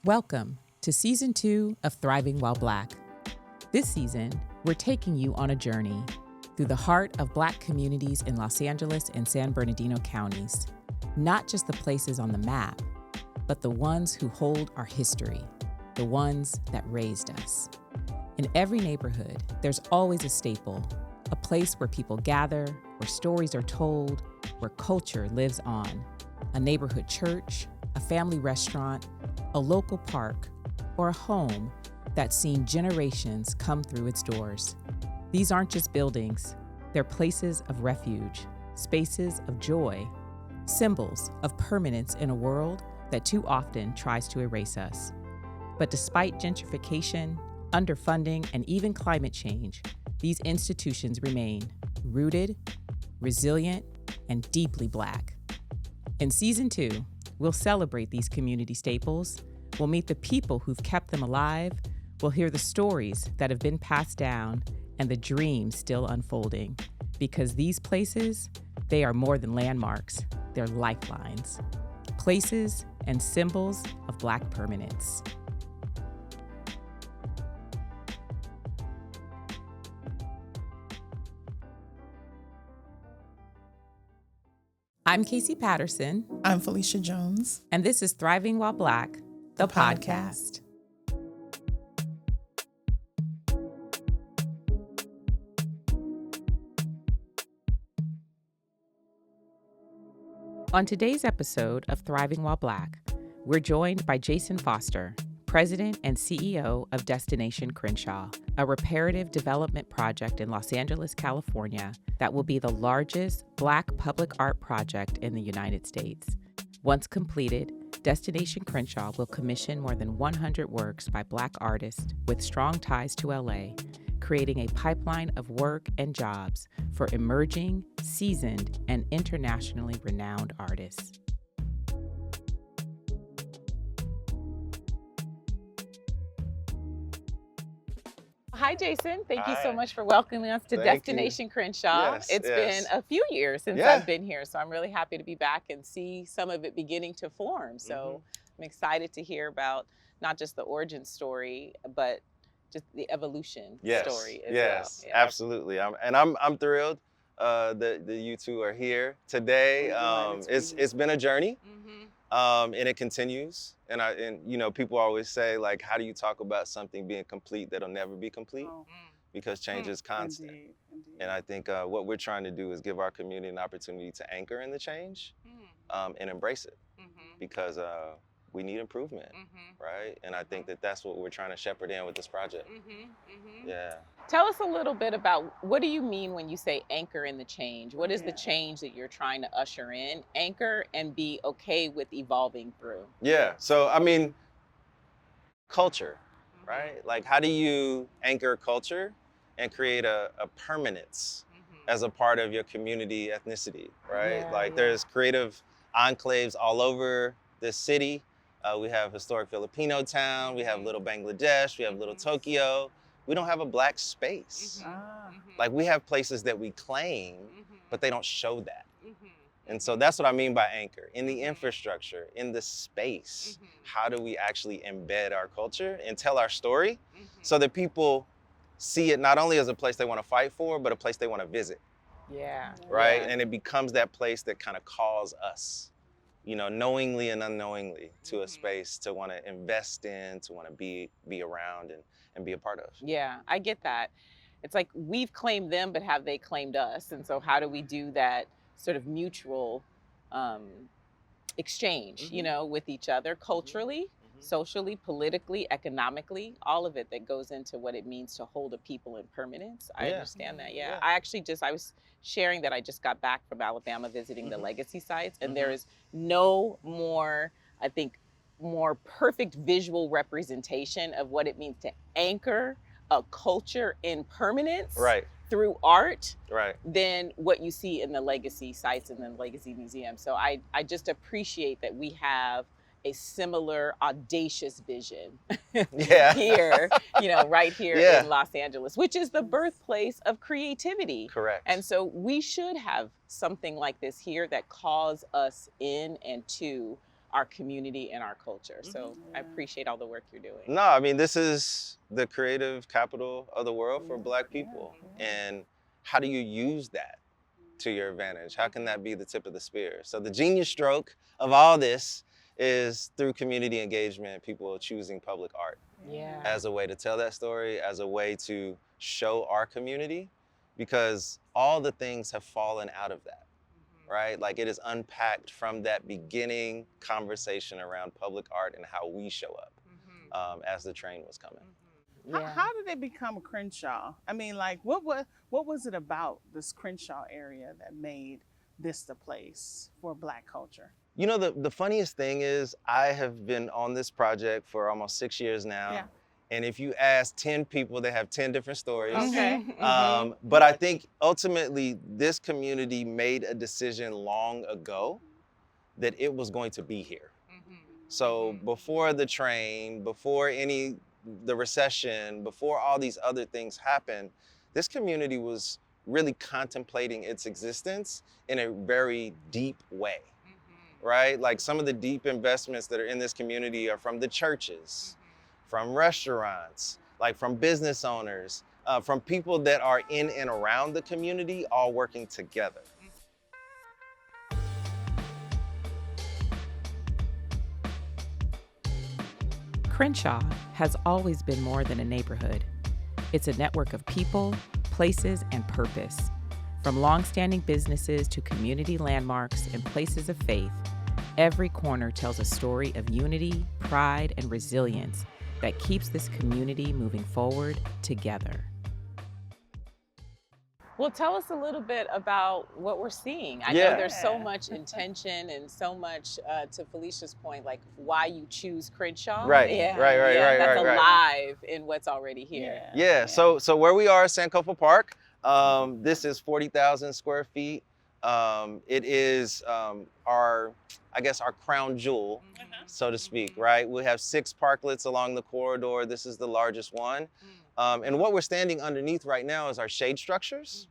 Welcome to Season 2 of Thriving While Black. This season, we're taking you on a journey through the heart of Black communities in Los Angeles and San Bernardino counties. Not just the places on the map, but the ones who hold our history, the ones that raised us. In every neighborhood, there's always a staple, a place where people gather, where stories are told, where culture lives on. A neighborhood church, a family restaurant, a local park, or a home that's seen generations come through its doors. These aren't just buildings, they're places of refuge, spaces of joy, symbols of permanence in a world that too often tries to erase us. But despite gentrification, underfunding, and even climate change, these institutions remain rooted, resilient, and deeply Black. In Season 2, we'll celebrate these community staples, we'll meet the people who've kept them alive, we'll hear the stories that have been passed down, and the dreams still unfolding. Because these places, they are more than landmarks, they're lifelines. Places and symbols of Black permanence. I'm Casey Patterson. I'm Felicia Jones. And this is Thriving While Black, the podcast. On today's episode of Thriving While Black, we're joined by Jason Foster, President and CEO of Destination Crenshaw, a reparative development project in Los Angeles, California, that will be the largest Black public art project in the United States. Once completed, Destination Crenshaw will commission more than 100 works by Black artists with strong ties to LA, creating a pipeline of work and jobs for emerging, seasoned, and internationally renowned artists. Hi, Jason. Thank you so much for welcoming us to Destination Crenshaw. Yes, It's been a few years since I've been here, so I'm really happy to be back and see some of it beginning to form. So I'm excited to hear about not just the origin story, but just the evolution story as well. Yes, absolutely. I'm thrilled that you two are here today. It's been a journey, and it continues. And you know, people always say, like, how do you talk about something being complete that'll never be complete? Because change is constant. Indeed. And I think what we're trying to do is give our community an opportunity to anchor in the change and embrace it, because we need improvement, right? And I think that that's what we're trying to shepherd in with this project. Yeah. Tell us a little bit about, what do you mean when you say anchor in the change? What is the change that you're trying to usher in, anchor, and be okay with evolving through? Yeah, so I mean, culture, right? Like, how do you anchor culture and create a permanence as a part of your community ethnicity, right? There's creative enclaves all over the city. We have historic Filipino town, we have Little Bangladesh, we have Little Tokyo. We don't have a Black space. Like, we have places that we claim, but they don't show that. And so that's what I mean by anchor. In the infrastructure, in the space, how do we actually embed our culture and tell our story so that people see it not only as a place they want to fight for, but a place they want to visit. Right? And it becomes that place that kind of calls us, you know, knowingly and unknowingly, to a space to want to invest in, to want to be around and be a part of. Yeah, I get that. It's like we've claimed them, but have they claimed us? And so how do we do that sort of mutual exchange, you know, with each other, culturally, socially, politically, economically, all of it that goes into what it means to hold a people in permanence. I understand that. I was sharing that I just got back from Alabama visiting the legacy sites, and there is no more, I think, more perfect visual representation of what it means to anchor a culture in permanence through art than what you see in the legacy sites and the legacy museum. So I just appreciate that we have a similar audacious vision here, you know, right here in Los Angeles, which is the birthplace of creativity. Correct. And so we should have something like this here that calls us in and to our community and our culture. So I appreciate all the work you're doing. No, I mean, this is the creative capital of the world for Black people. And how do you use that to your advantage? How can that be the tip of the spear? So the genius stroke of all this is through community engagement, people choosing public art as a way to tell that story, as a way to show our community, because all the things have fallen out of that, right? Like it is unpacked from that beginning conversation around public art and how we show up as the train was coming. How did it become Crenshaw? I mean, like, what was it about this Crenshaw area that made this the place for Black culture? You know, the funniest thing is I have been on this project for almost 6 years now. Yeah. And if you ask 10 people, they have 10 different stories. Okay. But I think ultimately this community made a decision long ago that it was going to be here. So before the train, before the recession, before all these other things happened, this community was really contemplating its existence in a very deep way, right? Like some of the deep investments that are in this community are from the churches, from restaurants, like from business owners, from people that are in and around the community, all working together. Crenshaw has always been more than a neighborhood. It's a network of people, places, and purpose. From long-standing businesses to community landmarks and places of faith, every corner tells a story of unity, pride, and resilience that keeps this community moving forward together. Well, tell us a little bit about what we're seeing. I know there's so much intention and so much, to Felicia's point, like why you choose Crenshaw. Right. That's alive in what's already here. Yeah. So where we are, Sankofa Park, this is 40,000 square feet. It is our crown jewel, so to speak, right? We have 6 parklets along the corridor. This is the largest one. And what we're standing underneath right now is our shade structures.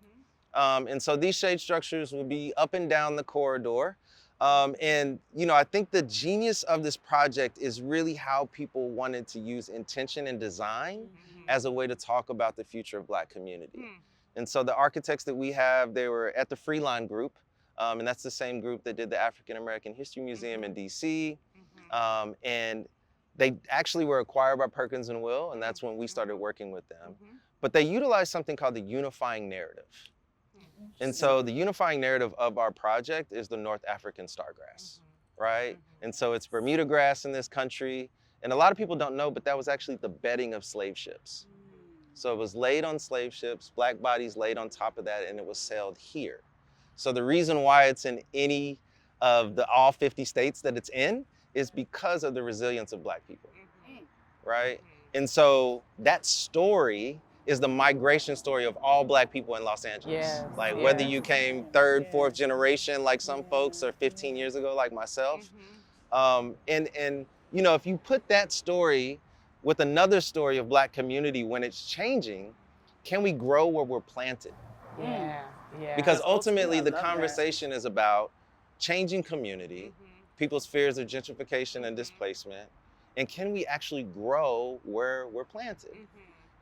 And so these shade structures will be up and down the corridor. And, you know, I think the genius of this project is really how people wanted to use intention and design as a way to talk about the future of Black community. And so the architects that we have, they were at the Freeline Group, and that's the same group that did the African American History Museum in DC. And they actually were acquired by Perkins and Will, and that's when we started working with them. But they utilized something called the unifying narrative. And so the unifying narrative of our project is the North African stargrass, right? And so it's Bermuda grass in this country. And a lot of people don't know, but that was actually the bedding of slave ships. So it was laid on slave ships, Black bodies laid on top of that, and it was sailed here. So the reason why it's in any of all 50 states that it's in is because of the resilience of Black people, right? And so that story is the migration story of all Black people in Los Angeles. Whether you came 3rd, 4th generation like some folks, or 15 years ago like myself. And you know, if you put that story with another story of Black community when it's changing, can we grow where we're planted? Because ultimately the conversation is about changing community, people's fears of gentrification and displacement, and can we actually grow where we're planted?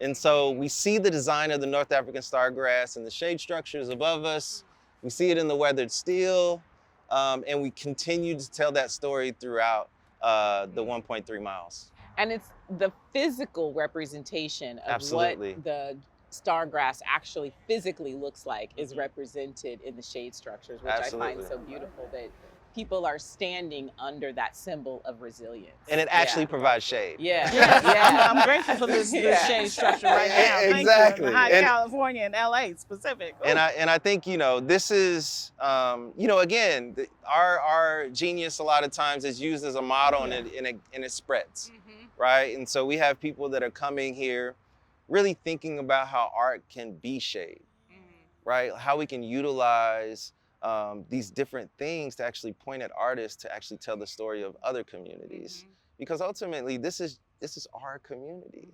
And so we see the design of the North African stargrass and the shade structures above us. We see it in the weathered steel, and we continue to tell that story throughout the 1.3 miles. And it's the physical representation of what the stargrass actually physically looks like is represented in the shade structures, which I find so beautiful, that people are standing under that symbol of resilience. And it actually provides shade. I'm grateful for this shade structure right now. Exactly. High California and LA specific. And I think, you know, this is, you know, again, our genius a lot of times is used as a model and it spreads, right? And so we have people that are coming here really thinking about how art can be shade, right? How we can utilize these different things to actually point at artists to actually tell the story of other communities. Because ultimately, this is our community,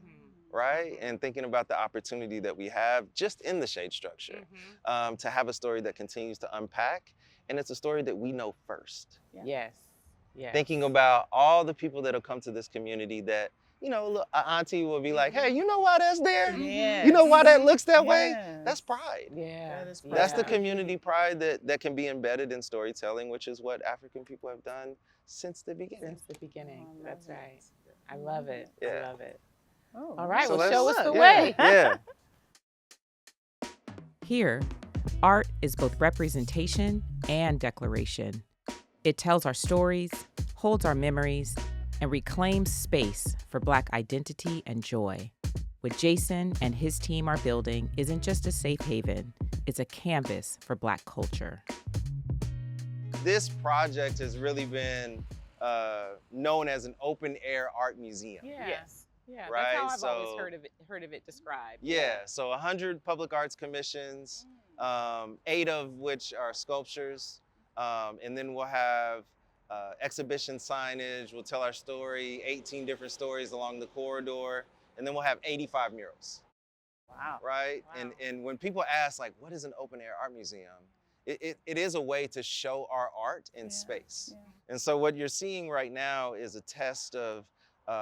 right? And thinking about the opportunity that we have just in the shade structure to have a story that continues to unpack. And it's a story that we know first. Yes. Yeah. Thinking about all the people that'll come to this community that, you know, look, a auntie will be like, hey, you know why that's there? Yes. You know why that looks that way? Yes. That's pride. Yeah. That is That's the pride. community pride that can be embedded in storytelling, which is what African people have done since the beginning. Since the beginning. Oh, I That's love right. it. I love it. Yeah. I love it. Oh, All right, So well, let's- show us the look. way. Yeah. Here, art is both representation and declaration. It tells our stories, holds our memories, and reclaims space for Black identity and joy. What Jason and his team are building isn't just a safe haven, it's a canvas for Black culture. This project has really been known as an open air art museum. Yes. Yeah, Right, that's how I've always so- heard of it described. Yeah, so 100 public arts commissions, 8 of which are sculptures. And then we'll have exhibition signage, we'll tell our story, 18 different stories along the corridor, and then we'll have 85 murals, Wow. right? Wow. And when people ask, like, what is an open air art museum? It is a way to show our art in space. Yeah. And so what you're seeing right now is a test of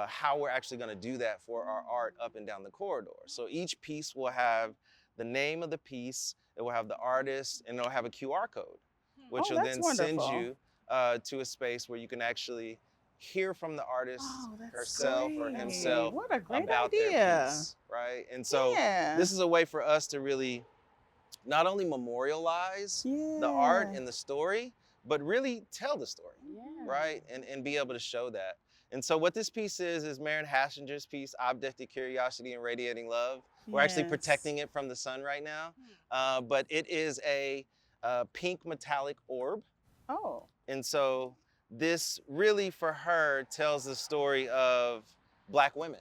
how we're actually gonna do that for our art up and down the corridor. So each piece will have the name of the piece, it will have the artist, and it'll have a QR code, which Oh, will that's then send wonderful. you to a space where you can actually hear from the artist Oh, that's herself or great. himself What a great about idea. their piece, right? And so Yeah. this is a way for us to really not only memorialize the art and the story, but really tell the story, Yeah. right? And be able to show that. And so what this piece is Marin Hassinger's piece, Object of Curiosity and Radiating Love. We're actually Yes. protecting it from the sun right now, but it is a pink metallic orb. Oh. And so this really, for her, tells the story of Black women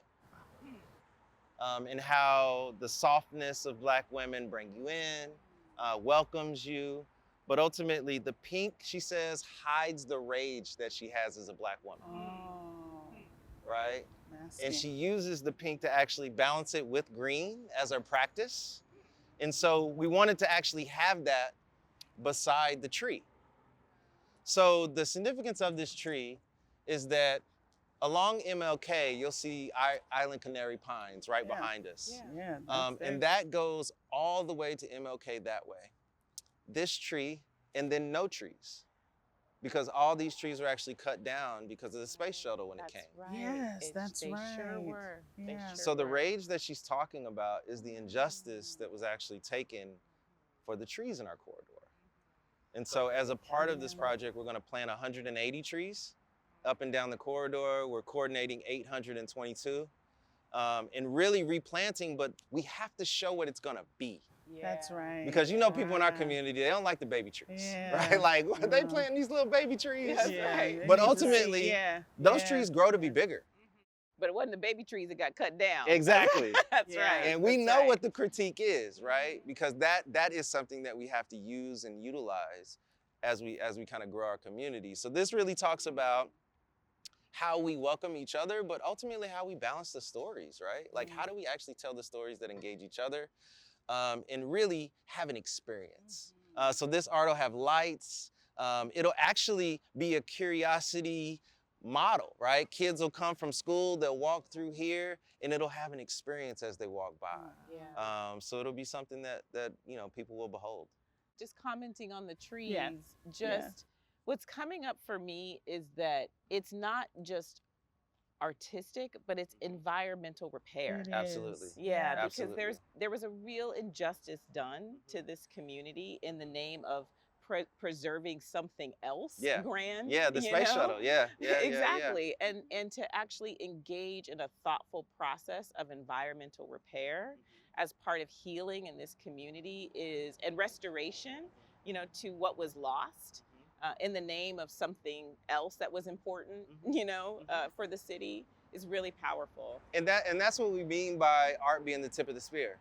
and how the softness of Black women bring you in, welcomes you, but ultimately the pink, she says, hides the rage that she has as a Black woman, Oh. right? Nasty. And she uses the pink to actually balance it with green as her practice. And so we wanted to actually have that beside the tree. So the significance of this tree is that along MLK, you'll see Island Canary Pines right Yeah. behind us. Yeah. And that goes all the way to MLK that way. This tree, and then no trees. Because all these trees were actually cut down because of the space shuttle when it came. Right. Yes, that's They sure right. were. They Yeah. sure So the were. rage that she's talking about is the injustice that was actually taken for the trees in our corridor. And so as a part of this project, we're gonna plant 180 trees up and down the corridor. We're coordinating 822 and really replanting, but we have to show what it's gonna be. That's right. Because you know people in our Right. community, they don't like the baby trees, Yeah. right? Like, what, they Yeah. planting these little baby trees? That's Yeah, right. they But need to see- ultimately, yeah. Those yeah. trees grow to be bigger. But it wasn't the baby trees that got cut down. Exactly. That's Yeah. right. And we That's know right. what the critique is, right? Because that is something that we have to use and utilize as we kind of grow our community. So this really talks about how we welcome each other, but ultimately how we balance the stories, right? Like, how do we actually tell the stories that engage each other and really have an experience? So this art will have lights. It'll actually be a curiosity model, right? Kids will come from school, they'll walk through here, and it'll have an experience as they walk by. Yeah. So it'll be something that people will behold. Just commenting on the trees, Yeah. just what's coming up for me is that it's not just artistic, but it's environmental repair. It Absolutely. is. Yeah, because Absolutely. there was a real injustice done to this community in the name of preserving something else Yeah. grand. Yeah, the you space know? shuttle. Yeah. Exactly. And to actually engage in a thoughtful process of environmental repair as part of healing in this community and restoration, to what was lost in the name of something else that was important, for the city is really powerful. And that's what we mean by art being the tip of the spear,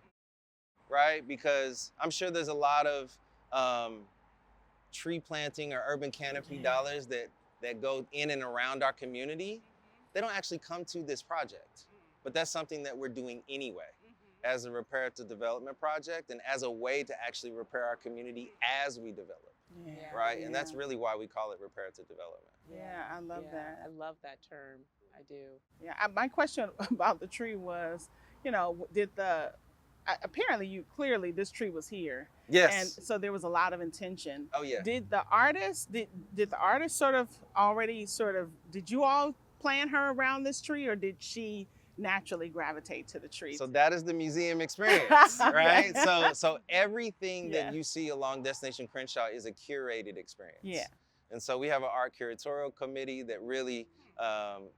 right? Because I'm sure there's a lot of tree planting or urban canopy dollars that go in and around our community. They don't actually come to this project, but that's something that we're doing anyway as a reparative development project and as a way to actually repair our community as we develop, Yeah. right? And that's Yeah. really why we call it reparative development. Yeah, I love that. I love that term. I do. Yeah, my question about the tree was, did apparently clearly this tree was here. Yes. And so there was a lot of intention. Oh yeah. Did the artist sort of already did you all plan her around this tree, or did she naturally gravitate to the tree? So that is the museum experience, right? So everything Yeah. that you see along Destination Crenshaw is a curated experience. Yeah. And so we have an art curatorial committee that really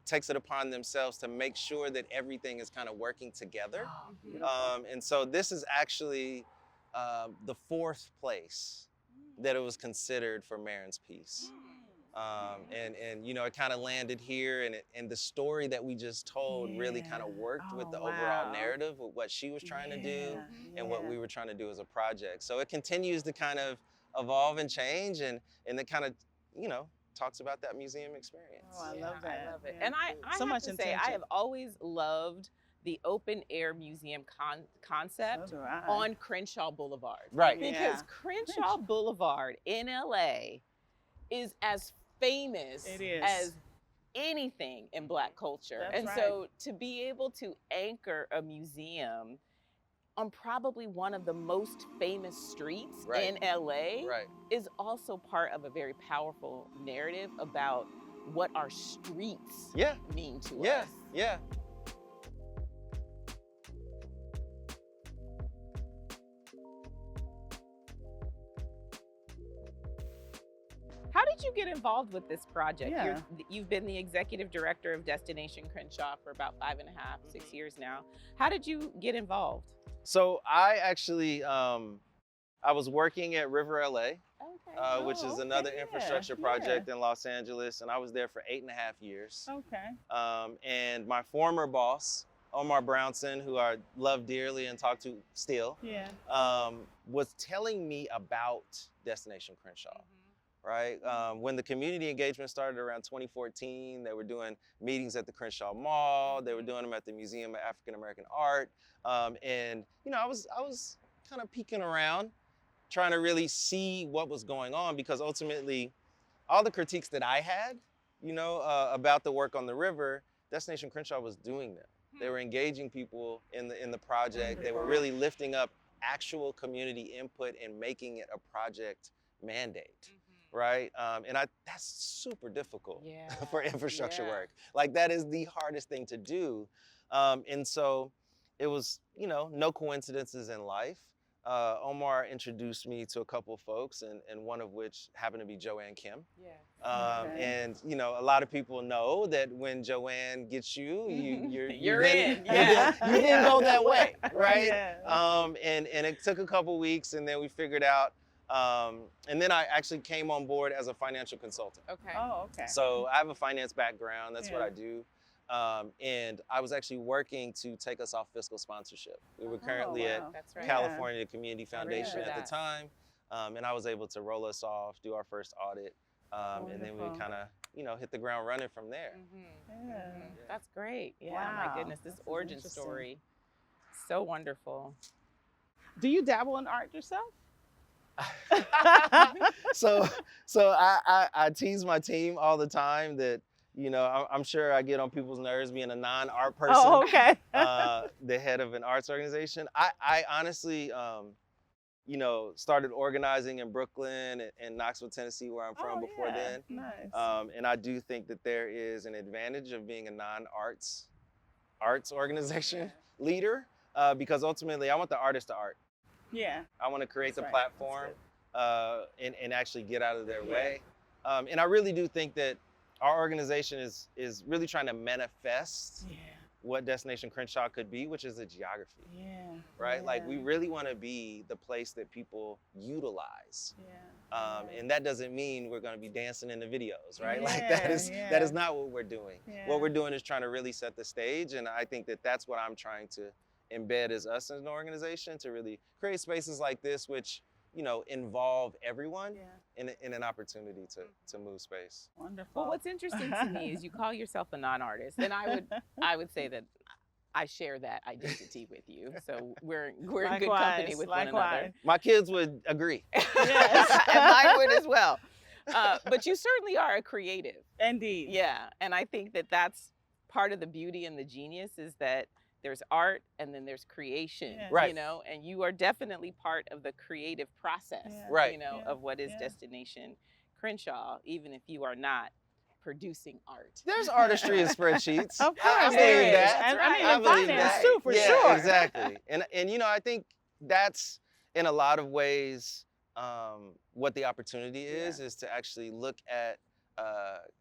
takes it upon themselves to make sure that everything is kind of working together. Oh, beautiful. And so this is actually the fourth place that it was considered for Marin's piece. And it kind of landed here, and the story that we just told really kind of worked with the overall narrative, with what she was trying to do and what we were trying to do as a project. So it continues to kind of evolve and change, and it kind of, talks about that museum experience. Oh, I love that. I love it. Yeah. And I So have much to say, I intention. have always loved the open air museum concept So do I. on Crenshaw Boulevard. Right. Yeah. Because Crenshaw Boulevard in LA is as famous It is. as anything in Black culture. That's and right. so to be able to anchor a museum on probably one of the most famous streets Right. in LA Right. is also part of a very powerful narrative about what our streets Yeah. mean to Yeah. us. Yeah. How did you get involved with this project? Yeah. You've been the executive director of Destination Crenshaw for about 5.5, 6 years now. How did you get involved? So I actually, I was working at River LA, Okay. which is okay, another yeah, infrastructure project in Los Angeles, and I was there for 8.5 years. Okay. And my former boss, Omar Brownson, who I love dearly and talk to still, Yeah. was telling me about Destination Crenshaw. Right? When the community engagement started around 2014, they were doing meetings at the Crenshaw Mall. They were doing them at the Museum of African American Art. And I was kind of peeking around, trying to really see what was going on, because ultimately, all the critiques that I had, about the work on the river, Destination Crenshaw was doing them. They were engaging people in the project. They were really lifting up actual community input and making it a project mandate. Right? And that's super difficult for infrastructure work. Like, that is the hardest thing to do. And so it was, no coincidences in life. Omar introduced me to a couple of folks, and one of which happened to be Joanne Kim. And, a lot of people know that when Joanne gets you, you're in. Yeah. You didn't go that way, right? Yeah. And it took a couple weeks, and then we figured out. And then I actually came on board as a financial consultant. Okay. Oh, okay. So I have a finance background. That's what Yeah. I do. And I was actually working to take us off fiscal sponsorship. We were currently wow. That's right. Yeah. California Community Foundation remember at the that. time. And I was able to roll us off, do our first audit. And then we Wonderful. kind of, hit the ground running from there. Yeah. That's great. Yeah, Wow. my goodness, this That's origin interesting. story, so wonderful. Do you dabble in art yourself? So I tease my team all the time that, I'm sure I get on people's nerves being a non-art person. Oh, okay. The head of an arts organization. I honestly, started organizing in Brooklyn and Knoxville, Tennessee, where I'm from before then. Nice. And I do think that there is an advantage of being a non-arts organization leader, because ultimately I want the artist to art. Yeah. I want to create That's the right. platform and actually get out of their way. And I really do think that our organization is really trying to manifest what Destination Crenshaw could be, which is a geography. Yeah. Right? Yeah. Like, we really want to be the place that people utilize. Yeah. And that doesn't mean we're going to be dancing in the videos, right? Yeah, Like, that is yeah. not what we're doing. Yeah. What we're doing is trying to really set the stage, and I think that that's what I'm trying to embed as us as an organization, to really create spaces like this, which, involve everyone in an opportunity to move space. Wonderful. Well, what's interesting to me is you call yourself a non-artist, and I would say that I share that identity with you. So we're in good company with one another. My kids would agree. Yes. And mine would as well. But you certainly are a creative. Indeed. Yeah, and I think that that's part of the beauty and the genius is that there's art and then there's creation, Yeah. Right. you know, and you are definitely part of the creative process, Yeah. Right. you know, Yeah. of what is Yeah. Destination Crenshaw, even if you are not producing art. There's artistry in spreadsheets. Of I course believe there is. that. And I mean, I in believe finance that. too, for yeah, sure. exactly. And you know, I think that's in a lot of ways what the opportunity is to actually look at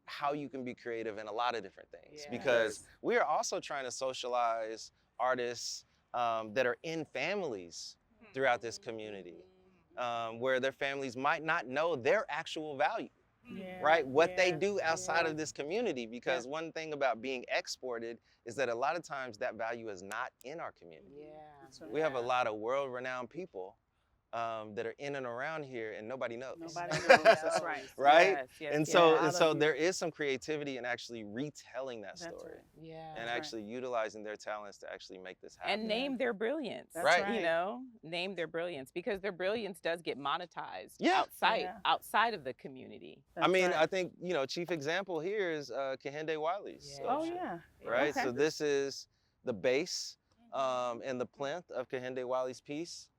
how you can be creative in a lot of different things. Yeah. Because we are also trying to socialize artists that are in families throughout this community, where their families might not know their actual value. Yeah. Right? What they Yeah. do outside Yeah. of this community, because one thing about being exported is that a lot of times that value is not in our community. Yeah. That's right. We have a lot of world-renowned people that are in and around here and nobody knows. Nobody knows. That's right. Right? Yes, yes, And yes. so Yeah, and so out of there you. is some creativity in actually retelling that That's story right. Yeah. and That's right. actually utilizing their talents to actually make this happen. And name their brilliance. That's Right. right. You know, name their brilliance because their brilliance does get monetized Yeah. Yeah. outside of the community. I mean, That's I right. think, you know, chief example here is Kehinde Wiley's Yeah. Oh sculpture, yeah. right? Okay. So this is the base and the plinth of Kehinde Wiley's piece.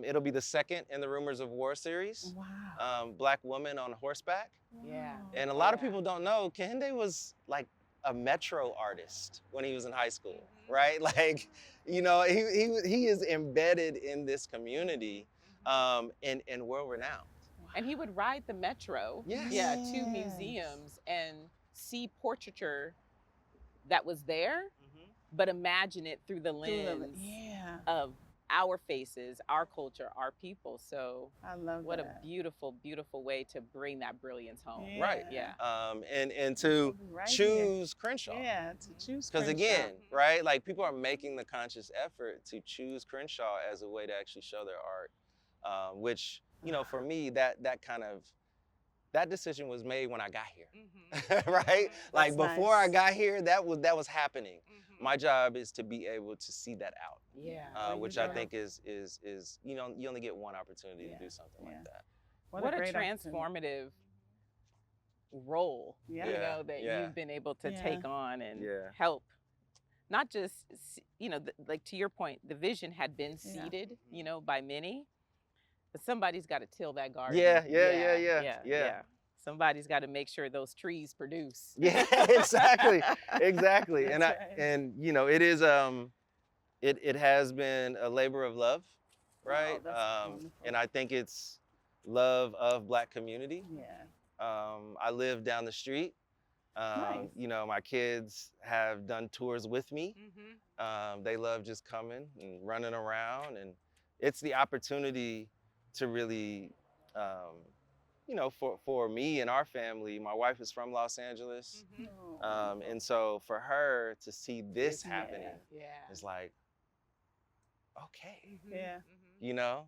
It'll be the second in the Rumors of War series, Wow. Black woman on horseback. Yeah. Wow. And a lot of people don't know, Kehinde was like a metro artist when he was in high school, right? Like, you know, he is embedded in this community and world renowned. And he would ride the metro, Yes. yeah, to Yes. museums and see portraiture that was there, but imagine it through the lens Yeah. of our faces, our culture, our people. So I love what that. a beautiful, beautiful way to bring that brilliance home. Yeah. Right. Yeah. And to Right here. choose Crenshaw. Yeah, to choose Because Crenshaw. again, right, like people are making the conscious effort to choose Crenshaw as a way to actually show their art, which, you know, for me, that decision was made when I got here, right? Like That's before I nice. got here, that was happening. My job is to be able to see that out, Yeah. Well, which you I do. think is you know, you only get one opportunity Yeah. to do something Yeah. like that. What a great opportunity. transformative role, Yeah. you Yeah, know, that yeah. you've been able to Yeah. take on and Yeah. help. Not just, you know, like to your point, the vision had been Yeah. seeded, you know, by many, but somebody's got to till that garden. Yeah. Somebody's got to make sure those trees produce. Yeah, exactly, exactly. And That's right. and you know, it is it has been a labor of love, right? that's wonderful. And I think it's love of Black community. Yeah. I live down the street. Nice. You know, my kids have done tours with me. They love just coming and running around, and it's the opportunity to really, you know, for me and our family. My wife is from Los Angeles, Oh, and so for her to see this Yeah. happening Yeah. is like, okay, Yeah. you know,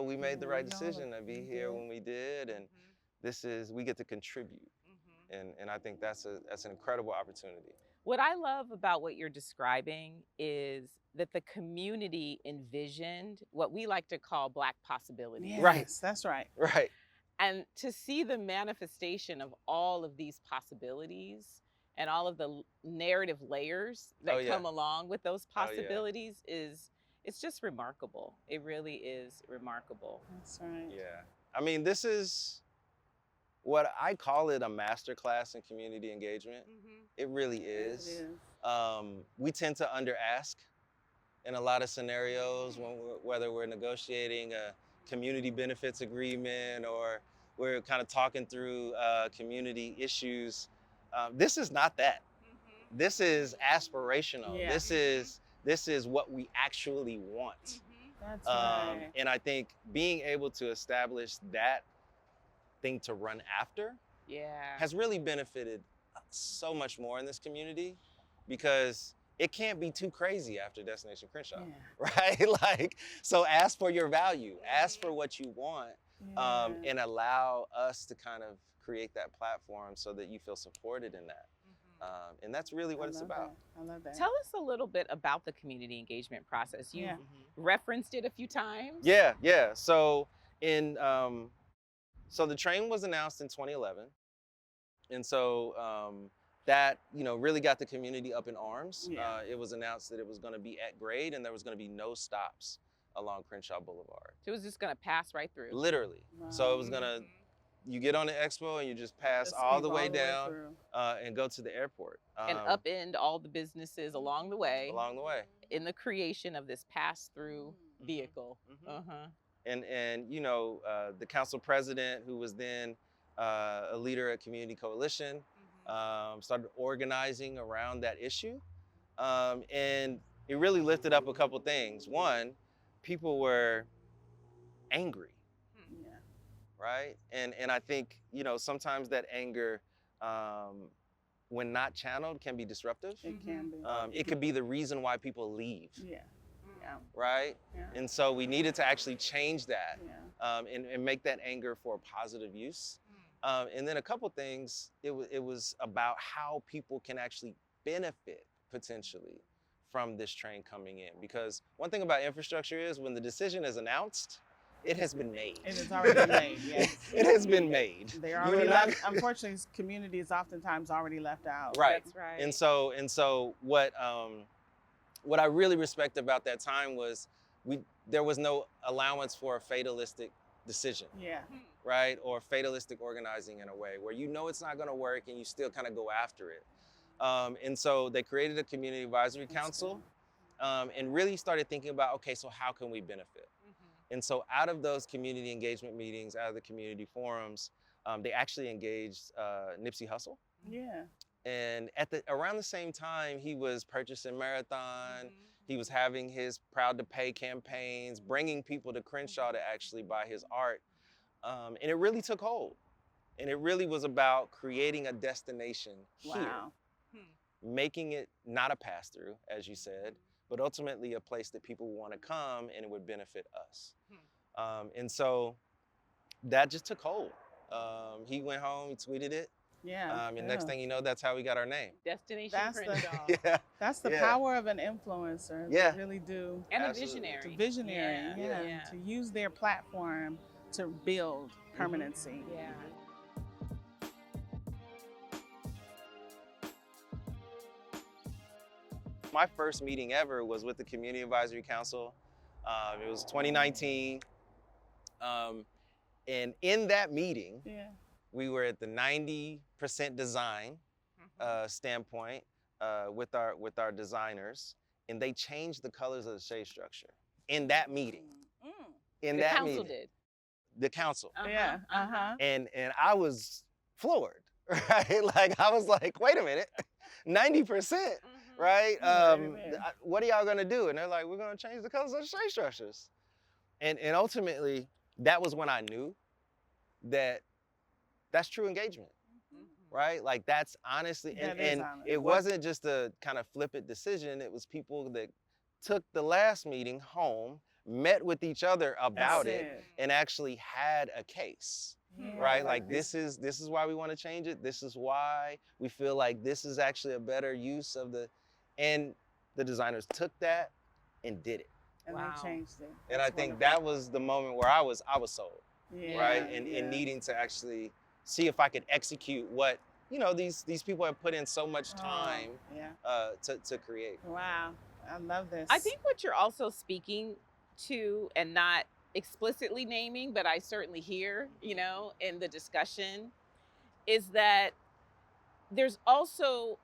we made the Yeah, right we all decision to be we here did. when we did, and we get to contribute, and I think that's an incredible opportunity. What I love about what you're describing is that the community envisioned what we like to call Black possibilities. Yes, Right. That's right. Right. And to see the manifestation of all of these possibilities and all of the narrative layers that Oh, yeah. come along with those Oh, yeah. possibilities it's just remarkable. It really is remarkable. That's right. Yeah. I mean, this is what I call it, a masterclass in community engagement. It really is. It is. We tend to under ask in a lot of scenarios whether we're negotiating a community benefits agreement or we're kind of talking through community issues. This is not that. This is aspirational. Yeah. This is what we actually want. That's right. And I think being able to establish that thing to run after Yeah. has really benefited so much more in this community, because it can't be too crazy after Destination Crenshaw, Yeah. right? Like, so ask for your value, ask for what you want, Yeah. and allow us to kind of create that platform so that you feel supported in that. And that's really what I it's love about. that. I love that. Tell us a little bit about the community engagement process. You Yeah. referenced it a few times. Yeah. So in So the train was announced in 2011. And so that, really got the community up in arms. Yeah. It was announced that it was going to be at grade and there was going to be no stops along Crenshaw Boulevard. So it was just going to pass right through. Literally. Wow. So it was going to, you get on the expo and you just pass Just all keep the way through. down and go to the airport. And upend all the businesses along the way. Along the way. In the creation of this pass-through vehicle. And the council president, who was then a leader at Community Coalition, started organizing around that issue. And it really lifted up a couple things. One, people were angry, Yeah. right? And I think, sometimes that anger, when not channeled, can be disruptive. It can be. It could be the reason why people leave. Yeah. Yeah. Right? Yeah. And so we needed to actually change that Yeah. and make that anger for positive use. And then a couple things, it was about how people can actually benefit potentially from this train coming in. Because one thing about infrastructure is when the decision is announced, it has been made. It has already been made, yes. It has been made. They're already left. Unfortunately, communities oftentimes already left out. Right. That's right. And so what I really respect about that time was there was no allowance for a fatalistic decision, Yeah. right? Or fatalistic organizing in a way where it's not going to work and you still kind of go after it. And so they created a community advisory council and really started thinking about, okay, so how can we benefit? And so out of those community engagement meetings, out of the community forums, they actually engaged Nipsey Hussle. Yeah. And around the same time, he was purchasing Marathon. He was having his Proud to Pay campaigns, bringing people to Crenshaw to actually buy his art. And it really took hold. And it really was about creating a destination here, Wow. making it not a pass-through, as you said, but ultimately a place that people want to come and it would benefit us. And so that just took hold. He went home, he tweeted it. Yeah. And next thing you know, that's how we got our name. Destination That's the- Crenshaw. Yeah. That's the Yeah. power of an influencer. Yeah. They really do. And Absolutely. a visionary. To visionary. Yeah. Yeah. To use their platform to build permanency. Yeah. My first meeting ever was with the Community Advisory Council. It was 2019. And in that meeting, Yeah. we were at the 90% design standpoint with our designers, and they changed the colors of the shade structure in that meeting. In The that council meeting, did. the council, Yeah. Uh-huh. and I was floored, right? Like I was like, wait a minute, 90%, right? Yeah, yeah. What are y'all gonna do? And they're like, we're gonna change the colors of the shade structures, and ultimately, that was when I knew that that's true engagement. Right? Like that's honestly, That is and honest. it wasn't just a kind of flippant decision. It was people that took the last meeting home, met with each other about That's it, and actually had a case. Yeah, Right? Like this is why we want to change it. This is why we feel like this is actually a better use of and the designers took that and did it. And Wow. they changed it. And I That's think wonderful. that was the moment where I was sold. Yeah, Right? And yeah. needing to actually see if I could execute what these people have put in so much time Yeah. to create. Wow. I love this. I think what you're also speaking to, and not explicitly naming, but I certainly hear, in the discussion, is that there's also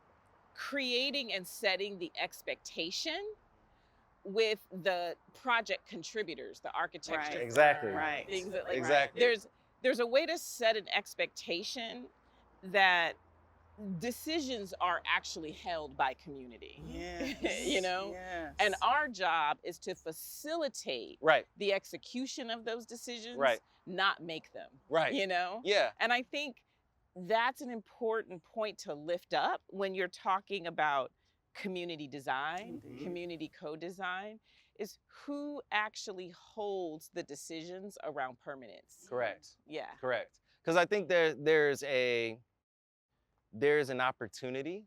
creating and setting the expectation with the project contributors, the architecture. Right. Exactly. Right. Things that, like, Exactly. there's a way to set an expectation that decisions are actually held by community. Yes. Yes. And our job is to facilitate Right. the execution of those decisions, Right. not make them. Right. Yeah. And I think that's an important point to lift up when you're talking about community design, Indeed. community co-design, is who actually holds the decisions around permanence. Correct. Yeah. Correct. Because I think there's an opportunity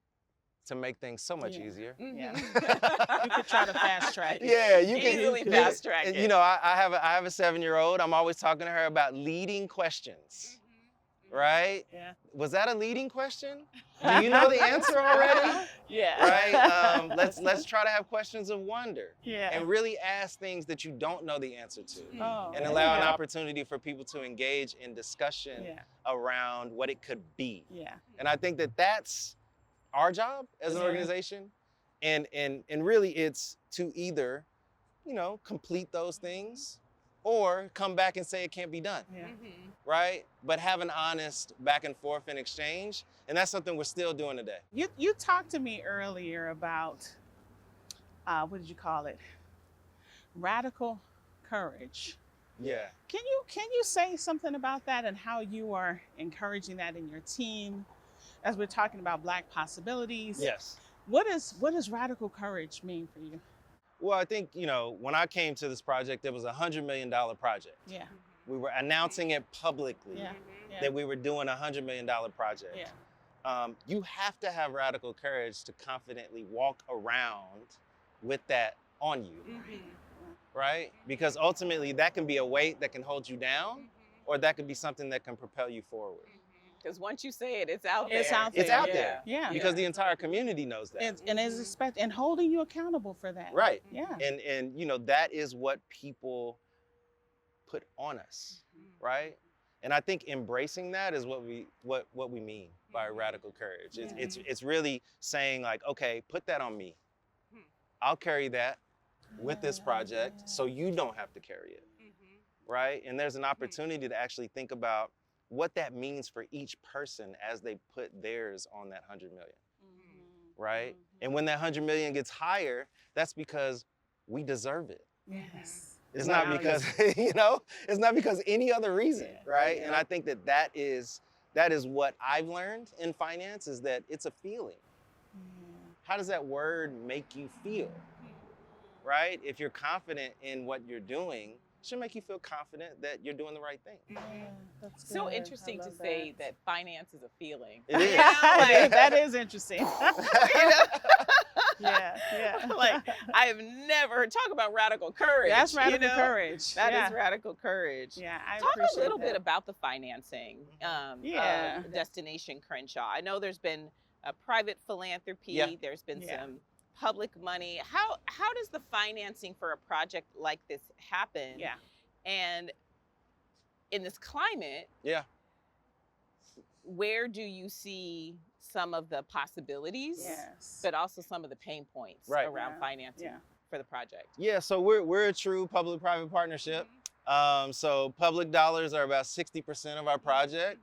to make things so much Yeah. easier. Yeah. You could try to fast track it. Yeah, you can Easily fast track and, it. You know, I have a 7-year-old. I'm always talking to her about leading questions, right? Yeah. Was that a leading question? Do you know the answer already? Yeah. Right? Let's try to have questions of wonder Yeah. and really ask things that you don't know the answer to, Oh, and there allow you an go. opportunity for people to engage in discussion Yeah. around what it could be. Yeah. And I think that that's our job as an Yeah. organization, and really it's to either, you know, complete those things or come back and say it can't be done, Yeah. right? But have an honest back and forth and exchange, and that's something we're still doing today. You talked to me earlier about what did you call it? Radical courage. Yeah. Can you say something about that and how you are encouraging that in your team as we're talking about Black possibilities? Yes. What does radical courage mean for you? Well, I think, you know, when I came to this project, it was a $100 million project. Yeah. We were announcing it publicly Yeah. Yeah. that we were doing a $100 million project. Yeah. You have to have radical courage to confidently walk around with that on you, right? Because ultimately that can be a weight that can hold you down, or that could be something that can propel you forward. Because once you say it, it's out there. It's out there. It's out yeah. there. Yeah. Because the entire community knows that. And is and holding you accountable for that. Right. Yeah. And you know, that is what people put on us, right? And I think embracing that is what we mean by radical courage. It's really saying like, okay, put that on me. I'll carry that with this project so you don't have to carry it, right? And there's an opportunity to actually think about what that means for each person as they put theirs on that 100 million, right? And when that 100 million gets higher, that's because we deserve it. Yes. It's not because, you know, it's not because any other reason, Yeah. right? Yeah. And I think that is what I've learned in finance, is that it's a feeling. How does that word make you feel, right? If you're confident in what you're doing, it should make you feel confident that you're doing the right thing. Yeah, that's So good. interesting I to love say that finance is a feeling. It is. Like, that is interesting. You know? Yeah. Like, I've never talk about radical courage. That's radical you know? courage. That yeah. is radical courage. Yeah, I Talk appreciate a little that. bit about the financing Yeah. of Destination Crenshaw. I know there's been a private philanthropy. Yeah. There's been Yeah. some public money. How does the financing for a project like this happen? Yeah. And in this climate, Yeah. where do you see some of the possibilities, Yes. but also some of the pain points Right. around Yeah. financing Yeah. for the project? Yeah, so we're a true public-private partnership. So public dollars are about 60% of our project.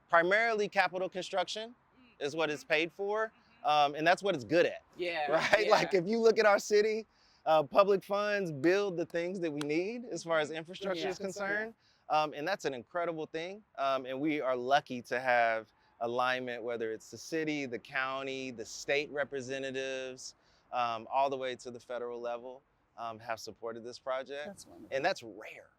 Primarily capital construction is what it's paid for, and that's what it's good at, Yeah. right? yeah. Like if you look at our city, public funds build the things that we need as far as infrastructure Yeah. is concerned, and that's an incredible thing. And we are lucky to have alignment, whether it's the city, the county, the state representatives, all the way to the federal level, have supported this project. That's wonderful. And that's rare,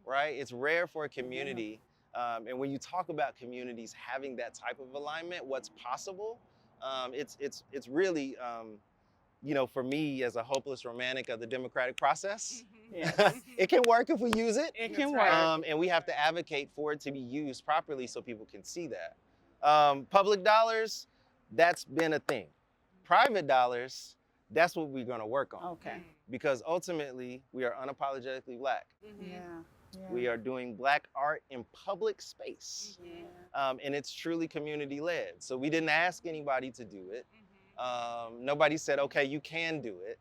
right? It's rare for a community. And when you talk about communities having that type of alignment, what's possible, it's really, you know, for me as a hopeless romantic of the democratic process, Yes. it can work if we use it. It can That's right. work. And we have to advocate for it to be used properly so people can see that. Public dollars, that's been a thing. Private dollars, that's what we're gonna work on. Okay. Because ultimately, we are unapologetically Black. Yeah. Yeah. We are doing Black art in public space. Yeah. And it's truly community led. So we didn't ask anybody to do it. Nobody said, okay, you can do it.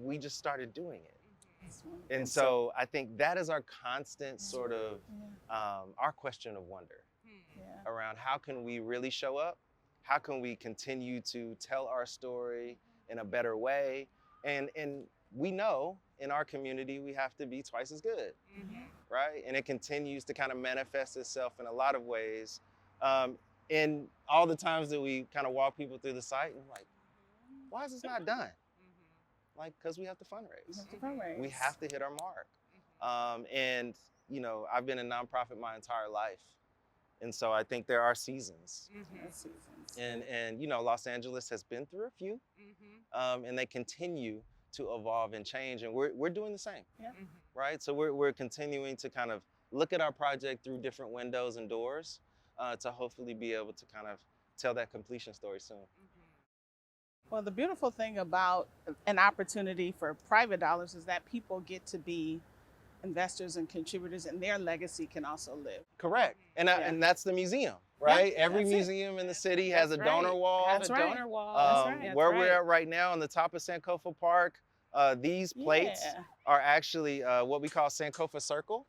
We just started doing it. That's wonderful. And so I think that is our constant sort of, Yeah. our question of wonder Yeah. around how can we really show up? How can we continue to tell our story in a better way? And we know in our community, we have to be twice as good, right? And it continues to kind of manifest itself in a lot of ways. And all the times that we kind of walk people through the site and like, why is this not done? Like, because we have to fundraise. You have to fundraise. We have to hit our mark. And, you know, I've been a nonprofit my entire life. And so I think there are seasons. That's seasons. And you know, Los Angeles has been through a few, and they continue to evolve and change, and we're doing the same, Yeah. right? So we're continuing to kind of look at our project through different windows and doors to hopefully be able to kind of tell that completion story soon. Well, the beautiful thing about an opportunity for private dollars is that people get to be investors and contributors, and their legacy can also live. Correct. And Yeah. and that's the museum, right? Every that's it. museum in the city has a donor wall. That's right. Donor wall. Where we're at right now on the top of Sankofa Park, these plates Yeah. are actually what we call Sankofa Circle.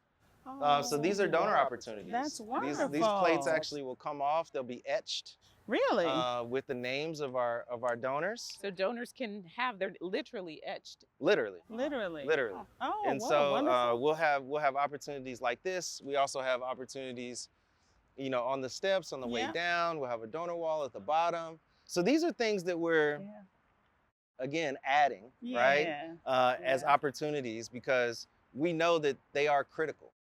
So these are donor opportunities. That's These wonderful. plates actually will come off. They'll be etched Really? with the names of our donors. So donors can have, they're literally etched. Literally. Literally. Oh, And wow, so wonderful. we'll have opportunities like this. We also have opportunities, you know, on the steps on the way Yeah. down. We'll have a donor wall at the bottom. So these are things that we're Yeah. again adding, right? As Yeah. opportunities, because we know that they are critical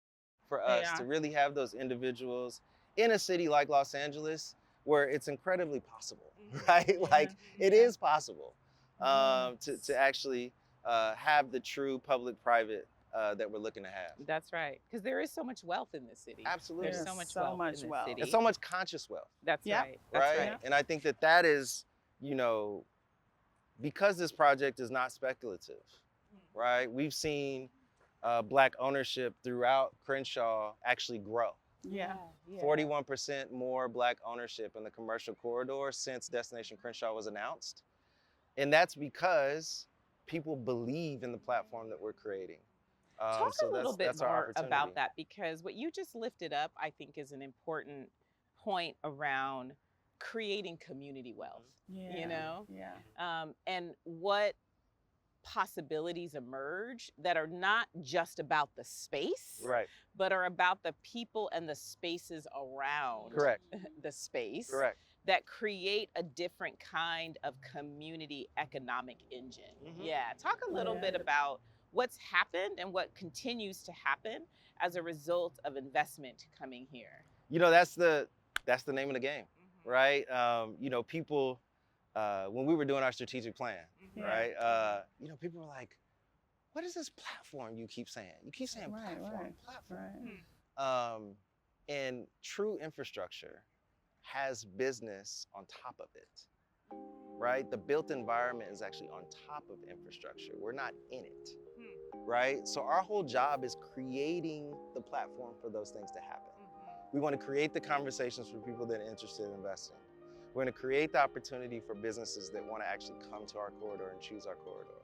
for They us are. to really have those individuals in a city like Los Angeles where it's incredibly possible, right? Like it Yeah. is possible to actually have the true public-private that we're looking to have. That's right. Because there is so much wealth in this city. Absolutely. There's so There's much so wealth much in this wealth. city. And so much conscious wealth, That's Yeah. right. That's right? right. And I think that is, you know, because this project is not speculative, right? We've seen Black ownership throughout Crenshaw actually grow. Yeah. 41% more Black ownership in the commercial corridor since Destination Crenshaw was announced. And that's because people believe in the platform that we're creating. Talk so a little bit that's our more opportunity. about that, because what you just lifted up, I think, is an important point around creating community wealth. Yeah. You know? Yeah. And what possibilities emerge that are not just about the space, Right, but are about the people and the spaces around correct, the space correct. that create a different kind of community economic engine. Mhm. Yeah, talk a little bit about what's happened and what continues to happen as a result of investment coming here. You know, that's the name of the game, right? You know, people, when we were doing our strategic plan, Yeah. right? You know, people were like, what is this platform you keep saying? You keep saying Right, platform, right, platform. right. And true infrastructure has business on top of it, right? The built environment is actually on top of infrastructure. We're not in it, right? So our whole job is creating the platform for those things to happen. We want to create the conversations for people that are interested in investing. We're going to create the opportunity for businesses that want to actually come to our corridor and choose our corridor.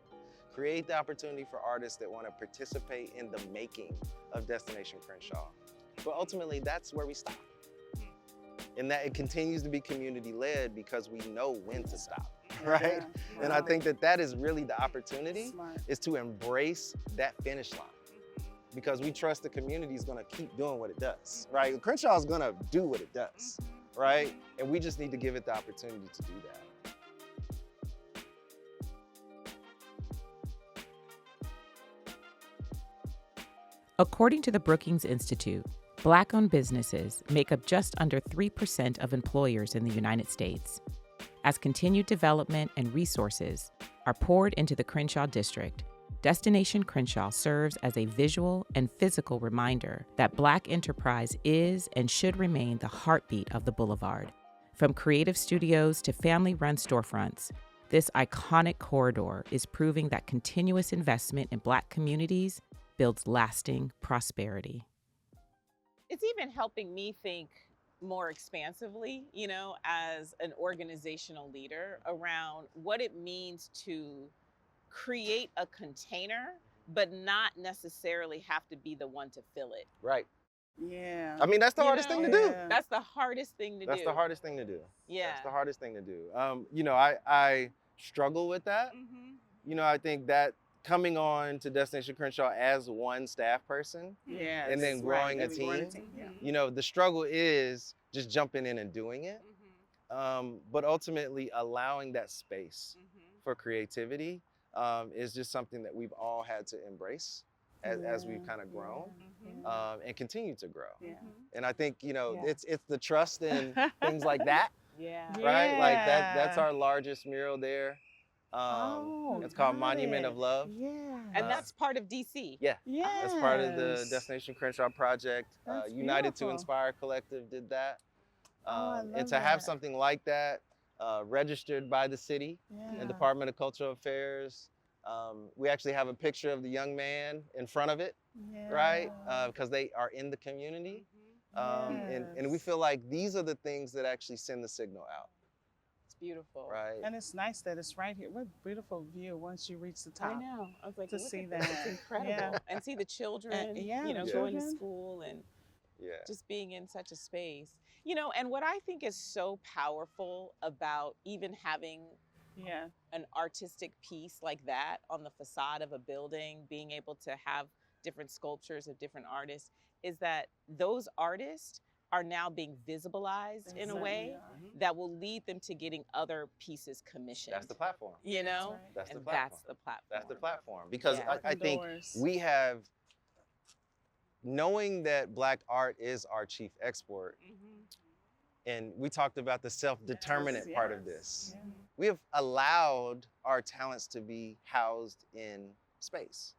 Create the opportunity for artists that want to participate in the making of Destination Crenshaw. But ultimately, that's where we stop. And that it continues to be community-led because we know when to stop, right? Yeah. And I think that is really the opportunity, Smart. is to embrace that finish line. Because we trust the community is gonna keep doing what it does, right? Crenshaw is gonna do what it does, right? And we just need to give it the opportunity to do that. According to the Brookings Institute, Black-owned businesses make up just under 3% of employers in the United States. As continued development and resources are poured into the Crenshaw district, Destination Crenshaw serves as a visual and physical reminder that Black enterprise is and should remain the heartbeat of the boulevard. From creative studios to family-run storefronts, this iconic corridor is proving that continuous investment in Black communities builds lasting prosperity. It's even helping me think more expansively, you know, as an organizational leader around what it means to create a container, but not necessarily have to be the one to fill it. Right. Yeah. I mean, that's the You hardest know? thing to do. Yeah. That's the hardest thing to do. That's the hardest thing to do. Yeah. That's the hardest thing to do. You know, I struggle with that. Mm-hmm. You know, I think that coming on to Destination Crenshaw as one staff person, Yeah. and then that's growing a Maybe growing team. Yeah. you know, the struggle is just jumping in and doing it. But ultimately allowing that space for creativity is just something that we've all had to embrace. as we've kind of grown and continue to grow. Yeah. And I think, Yeah. it's the trust in things like that, Yeah. right? Like that's Yeah. our largest mural there. Oh, It's called got Monument it. of Love. Yeah. And that's part of DC. Yeah. yes. That's part of the Destination Crenshaw project. That's United to beautiful. Inspire Collective did that. I And love to have that. something like that registered by the city Yeah. and Department of Cultural Affairs. We actually have a picture of the young man in front of it, right? Because they are in the community. And we Yes. feel like these are the things that actually send the signal out, It's beautiful. right? And it's nice that it's right here. What a beautiful view once you reach the top. I know. I was like, To look see at this. that. It's incredible. Yeah. And see the children, yeah, you know, the going to children. school and Yeah. just being in such a space. You know, and what I think is so powerful about even having Yeah. an artistic piece like that on the facade of a building, being able to have different sculptures of different artists, is that those artists are now being visibilized in a Exactly. way that will lead them to getting other pieces commissioned. That's the platform. You know? right. That's the And platform. that's the platform. That's the platform. Because Yeah. I think Doors. we have, knowing that Black art is our chief export, and we talked about the self-determinant Yes, part of yes. this. Yeah. We have allowed our talents to be housed in space,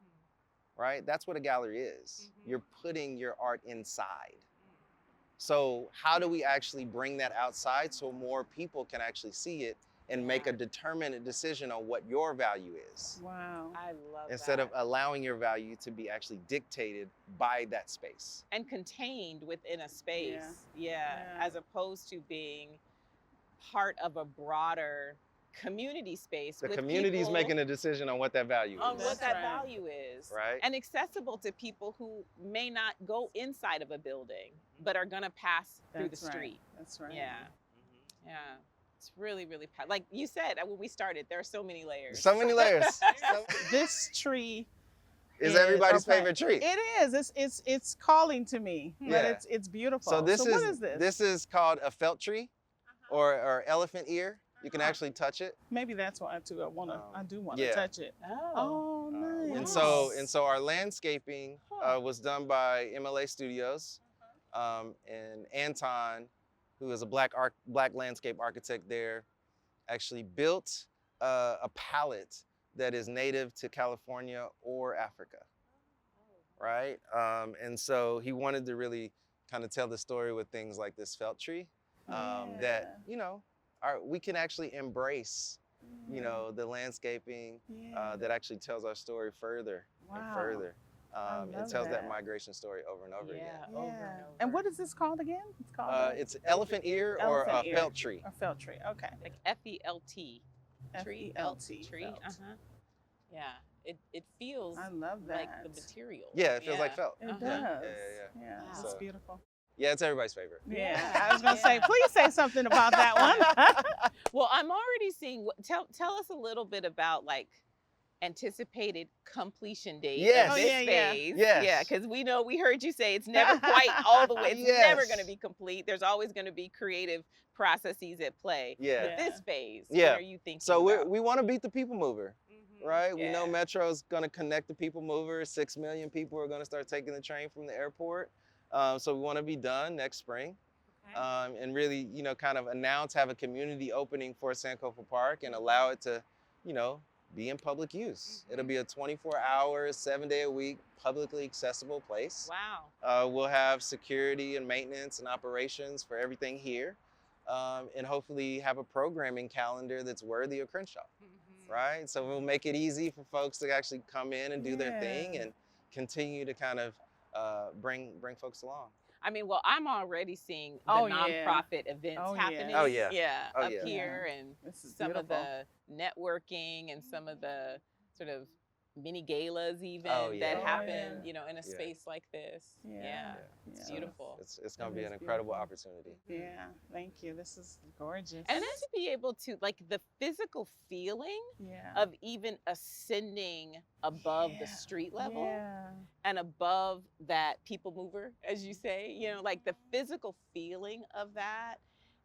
right? That's what a gallery is. You're putting your art inside. So how do we actually bring that outside so more people can actually see it and make a determined decision on what your value is, Wow. I love instead that. of allowing your value to be actually dictated by that space? And contained within a space. Yeah. Yeah. Yeah. As opposed to being part of a broader community space. The with community's people making a decision on what that value on is. what That's that right. value is. Right. And accessible to people who may not go inside of a building, but are gonna pass through the That's right. street. That's right. Yeah. Yeah. It's really, really like you said when we started, there are so many layers. So many layers. This tree Is everybody's okay. favorite tree. It is. It's calling to me. Yeah. But it's beautiful. So this what is this? This is called a felt tree, or elephant ear. You can actually touch it. Maybe that's why too. I do want to yeah. touch it. Oh. Oh, nice. And so our landscaping was done by MLA Studios, and Anton, who is a black landscape architect there, actually built a palette that is native to California or Africa, right? And so he wanted to really kind of tell the story with things like this felt tree, that we can actually embrace, the landscaping that actually tells our story further and further. It love tells that that. migration story over and over again. Over and over. And what is this called again? It's called It's elephant ear or Elephant a ear. felt tree. a felt tree. Okay. Like FELT. Tree. F-E-L-T, Tree. felt. Yeah. It feels I love that. like the material. Yeah, it feels like felt. It Uh-huh. does. Yeah. Wow. It's So- beautiful. Yeah, it's everybody's favorite. Yeah. I was gonna say, please say something about that one. Well, I'm already seeing. Tell us a little bit about like anticipated completion date Yes. of Oh, this yeah, yeah. phase. Yes. Yeah, because we heard you say it's never quite all the way. It's never Yes. going to be complete. There's always going to be creative processes at play. Yeah. But this phase, Yeah. what are you thinking? So about? we want to beat the people mover, right? We know Yeah. Metro's going to connect the people mover. 6 million people are going to start taking the train from the airport. So we want to be done next spring. And really, kind of have a community opening for Sankofa Park and allow it to, be in public use. It'll be a 24-hour, 7-day-a-week, publicly accessible place. Wow. We'll have security and maintenance and operations for everything here, and hopefully have a programming calendar that's worthy of Crenshaw, right? So we'll make it easy for folks to actually come in and do their thing Yeah. and continue to kind of bring folks along. I mean, well, I'm already seeing the Oh, yeah. nonprofit events Oh, yeah. happening. Oh, yeah. Yeah, Oh, up yeah. here and This is some of beautiful. the networking and some of the sort of mini galas even Oh, yeah. that Oh, happen, yeah. in a Yeah. space like this. Yeah. It's Yeah. beautiful. It's going to It be is an incredible beautiful. opportunity. Yeah. Thank you. This is gorgeous. And then to be able to like the physical feeling yeah. of even ascending above the Yeah. street level Yeah. and above that people mover, as you say, like the physical feeling of that,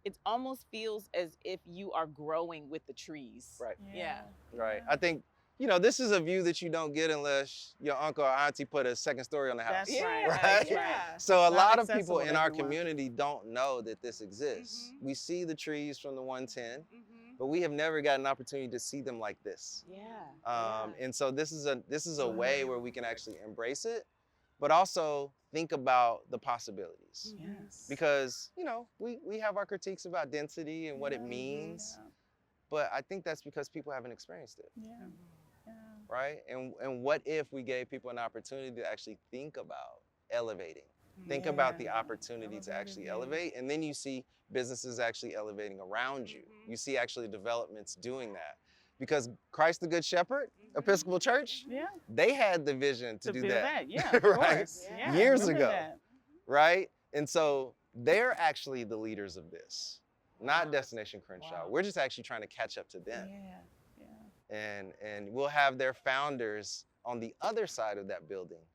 it almost feels as if you are growing with the trees. Right. Yeah. Right. I think you know, this is a view that you don't get unless your uncle or auntie put a second story on the house. That's right. Right? That's Yeah. right. So a It's not lot of people accessible in to our everyone. community don't know that this exists. Mhm. We see the trees from the 110, Mhm. but we have never got an opportunity to see them like this. Yeah. And so this is a way where we can actually embrace it, but also think about the possibilities. Yes. Because, you know, we have our critiques about density and what it means, but I think that's because people haven't experienced it, Yeah. Yeah. right? And what if we gave people an opportunity to actually think about elevating? Think about the Yeah. opportunity to actually Elevated elevate, and then you see businesses actually elevating around you. You see actually developments doing that. Because Christ the Good Shepherd, Episcopal Church, Yeah. they had the vision to To do build that. Yeah, of Right? course. Yeah. Yeah, I Years remember ago. that. Right? And so they're actually the leaders of this, not Wow. Destination Crenshaw. Wow. We're just actually trying to catch up to them. Yeah. Yeah. And we'll have their founders on the other side of that building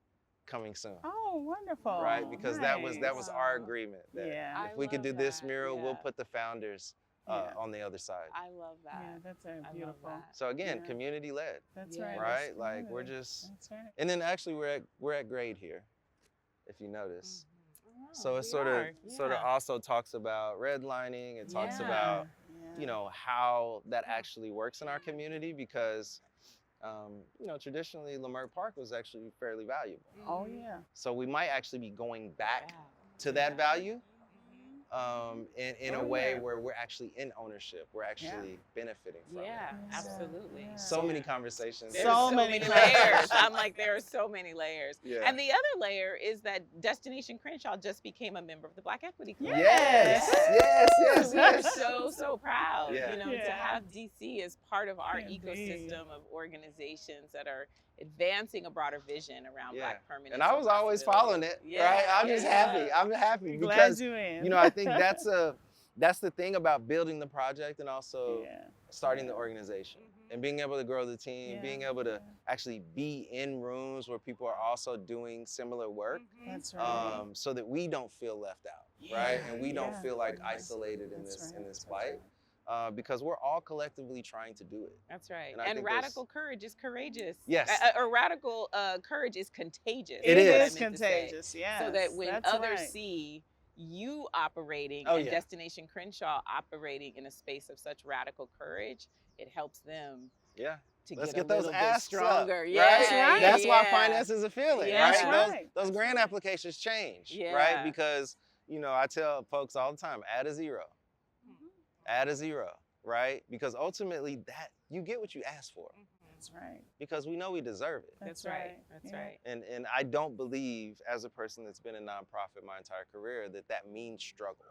coming soon. Oh, wonderful. Right? Because that was Nice. our agreement that Yeah. if we could do this mural, we'll Yeah. put the founders Yeah. on the other side. I love that. Yeah, that's I love beautiful. that. So again, Yeah. community led, That's Yeah. right. right? That's Like we're community. just, That's right. and then actually we're at grade here, if you notice. Mhm. So Oh, it we sort are. of Yeah. also talks about redlining. It talks Yeah. about Yeah. you know how that actually works in our community because you know traditionally Leimert Park was actually fairly valuable. Oh Mhm. yeah. So we might actually be going back Wow. to that value Mhm. in a Oh, way yeah. where we're actually in ownership. We're actually benefiting from Yeah, it. Yeah. absolutely. Yeah. So many conversations. There's So so many many layers. layers. I'm like, there are so many layers. Yeah. And the other layer is that Destination Crenshaw just became a member of the Black Equity Club. Yes, Yes. yes, We are yes. so proud, Yeah. you know, to Yeah. have DC as part of our Indeed. ecosystem of organizations that are advancing a broader vision around Yeah. Black permanence. And I was always following it, right? I'm just happy. I'm happy Glad because you in. you know I think that's the thing about building the project and also Yeah. starting the organization and being able to grow the team, Yeah. being able to Yeah. actually be in rooms where people are also doing similar work, That's right. so that we don't feel left out, right? And we don't Yeah. feel like isolated in That's this right. in this That's fight, right. because we're all collectively trying to do it. That's right. And I And think there's- radical courage is courageous. Yes. Radical courage is contagious. It is what I is meant to say. contagious. Yeah. So that when That's others right. see you operating Oh, and yeah. Destination Crenshaw operating in a space of such radical courage, it helps them Yeah. to Let's get get a those little bit asks stronger. up, Yeah, right? That's right. That's why yeah. finances are feeling, Yeah. right? That's right. Those grant applications change, Yeah. right? Because you know I tell folks all the time, add a zero, add a zero, right? Because ultimately that you get what you ask for, That's right. because we know we deserve it. That's right. That's Yeah. right. And I don't believe, as a person that's been in nonprofit my entire career, that means struggle.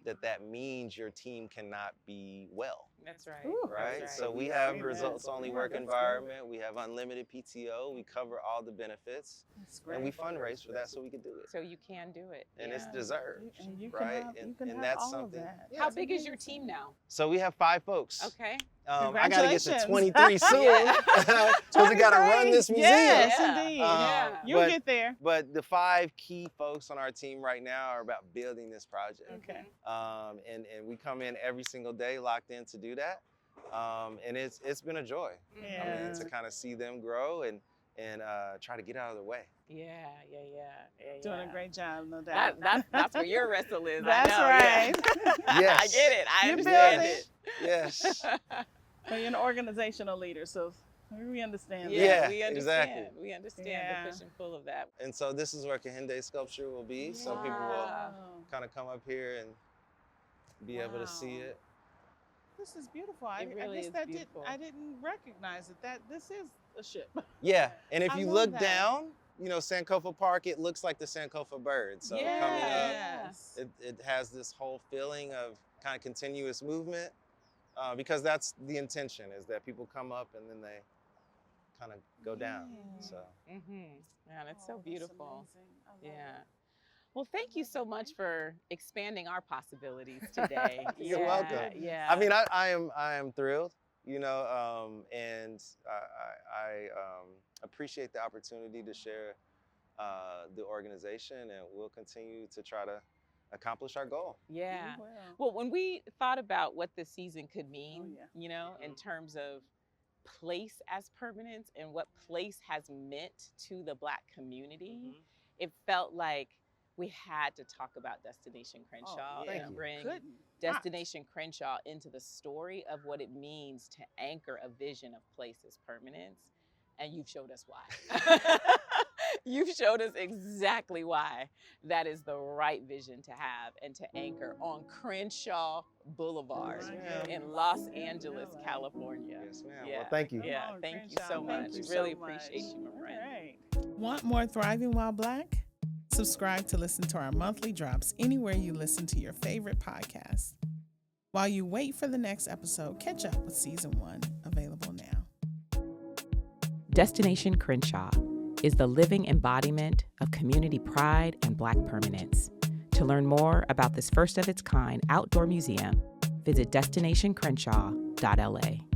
That means your team cannot be well, That's right. Ooh. right? That's So right. we Yeah. have Amen. results-only Yeah, work that's good. environment. We have unlimited PTO. We cover all the benefits, That's great. and we fundraise for that so we can do it. So you can do it. And it's Yeah. deserved, And you can right? have, you and can and have that's all something. of that. Yeah. How That's big is your amazing. team now? So we have 5 folks. Okay. I gotta get to Congratulations. 23 soon Yeah. because we gotta run this museum. Yes, Yeah. indeed. Yeah. You'll but- get there. But the 5 key folks on our team right now are about building this project. Okay. And we come in every single day locked in to do that. And it's been a joy. I Yeah. mean, to kind of see them grow and try to get out of the way. Yeah. Doing a great job, no doubt. That's where your wrestle is. That's I know, right. Yeah. Yes. I get it. I You understand build it. Yes. So you're an organizational leader, so we understand that. Yeah, we understand. exactly. We understand Yeah. the push and pull of that. And so this is where Kehinde sculpture will be. So people will Wow. kind of come up here and be able to see Wow. it. This is beautiful. It really is beautiful. I didn't recognize it. That this is a ship. Yeah, and if I you love look that. down, you know, Sankofa Park, it looks like the Sankofa bird. So coming up, Yes. it has this whole feeling of kind of continuous movement, because that's the intention, is that people come up and then they kind of go down. Yeah. So Man, it's so Oh, that's beautiful. amazing. I love Yeah. it. Well, thank you so much for expanding our possibilities today. You're Yeah, welcome. Yeah. I mean, I am thrilled, you know, and I appreciate the opportunity to share the organization, and we'll continue to try to accomplish our goal. yeah. You will. Well, when we thought about what this season could mean, yeah. you know, in terms of place as permanence and what place has meant to the Black community, it felt like we had to talk about Destination Crenshaw and bring Destination Crenshaw into the story of what it means to anchor a vision of place as permanence. And you've showed us why. You've showed us exactly why that is the right vision to have and to anchor on Crenshaw Boulevard in Los Angeles, California. Yes, ma'am. Yeah. Well, thank you. Yeah, thank you so much. Thank you Really so much. appreciate you, my friend. All right. Want more Thriving While Black? Subscribe to listen to our monthly drops anywhere you listen to your favorite podcasts. While you wait for the next episode, catch up with season 1, available now. Destination Crenshaw is the living embodiment of community pride and Black permanence. To learn more about this first of its kind outdoor museum, visit destinationcrenshaw.la.